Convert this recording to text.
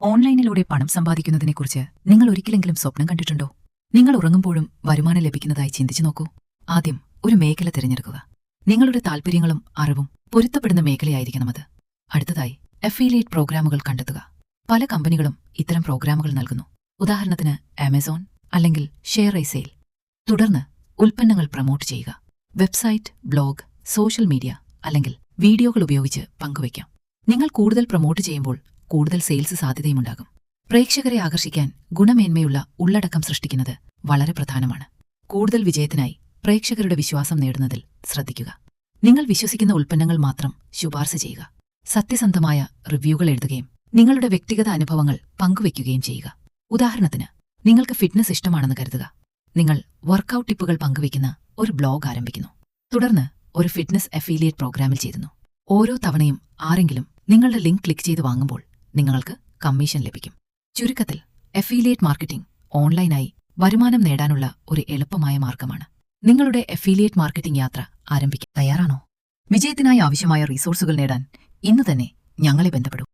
ഓൺലൈനിലൂടെ പണം സമ്പാദിക്കുന്നതിനെക്കുറിച്ച് നിങ്ങൾ ഒരിക്കലെങ്കിലും സ്വപ്നം കണ്ടിട്ടുണ്ടോ? നിങ്ങൾ ഉറങ്ങുമ്പോഴും വരുമാനം ലഭിക്കുന്നതായി ചിന്തിച്ചു നോക്കൂ. ആദ്യം ഒരു മേഖല തിരഞ്ഞെടുക്കുക. നിങ്ങളുടെ താൽപ്പര്യങ്ങളും അറിവും പൊരുത്തപ്പെടുന്ന മേഖലയായിരിക്കണം അത്. അടുത്തതായി അഫിലിയേറ്റ് പ്രോഗ്രാമുകൾ കണ്ടെത്തുക. പല കമ്പനികളും ഇത്തരം പ്രോഗ്രാമുകൾ നൽകുന്നു. ഉദാഹരണത്തിന് ആമസോൺ അല്ലെങ്കിൽ ഷെയർ ഐ സെയിൽ. തുടർന്ന് ഉൽപ്പന്നങ്ങൾ പ്രൊമോട്ട് ചെയ്യുക. വെബ്സൈറ്റ്, ബ്ലോഗ്, സോഷ്യൽ മീഡിയ അല്ലെങ്കിൽ വീഡിയോകൾ ഉപയോഗിച്ച് പങ്കുവയ്ക്കാം. നിങ്ങൾ കൂടുതൽ പ്രൊമോട്ട് ചെയ്യുമ്പോൾ കൂടുതൽ സെയിൽസ് സാധ്യതയുമുണ്ടാകും. പ്രേക്ഷകരെ ആകർഷിക്കാൻ ഗുണമേന്മയുള്ള ഉള്ളടക്കം സൃഷ്ടിക്കുന്നത് വളരെ പ്രധാനമാണ്. കൂടുതൽ വിജയത്തിനായി പ്രേക്ഷകരുടെ വിശ്വാസം നേടുന്നതിൽ ശ്രദ്ധിക്കുക. നിങ്ങൾ വിശ്വസിക്കുന്ന ഉൽപ്പന്നങ്ങൾ മാത്രം ശുപാർശ ചെയ്യുക. സത്യസന്ധമായ റിവ്യൂകൾ എഴുതുകയും നിങ്ങളുടെ വ്യക്തിഗത അനുഭവങ്ങൾ പങ്കുവയ്ക്കുകയും ചെയ്യുക. ഉദാഹരണത്തിന്, നിങ്ങൾക്ക് ഫിറ്റ്നസ് ഇഷ്ടമാണെന്ന് കരുതുക. നിങ്ങൾ വർക്കൌട്ട് ടിപ്പുകൾ പങ്കുവയ്ക്കുന്ന ഒരു ബ്ലോഗ് ആരംഭിക്കുന്നു. തുടർന്ന് ഒരു ഫിറ്റ്നസ് അഫിലിയേറ്റ് പ്രോഗ്രാമിൽ ചേരുന്നു. ഓരോ തവണയും ആരെങ്കിലും നിങ്ങളുടെ ലിങ്ക് ക്ലിക്ക് ചെയ്ത് വാങ്ങുമ്പോൾ നിങ്ങൾക്ക് കമ്മീഷൻ ലഭിക്കും. ചുരുക്കത്തിൽ, അഫിലിയേറ്റ് മാർക്കറ്റിംഗ് ഓൺലൈനായി വരുമാനം നേടാനുള്ള ഒരു എളുപ്പമായ മാർഗമാണ്. നിങ്ങളുടെ അഫിലിയേറ്റ് മാർക്കറ്റിംഗ് യാത്ര ആരംഭിക്കാൻ തയ്യാറാണോ? വിജയത്തിനായി ആവശ്യമായ റിസോഴ്സുകൾ നേടാൻ ഇന്ന് തന്നെ ഞങ്ങളെ ബന്ധപ്പെടൂ.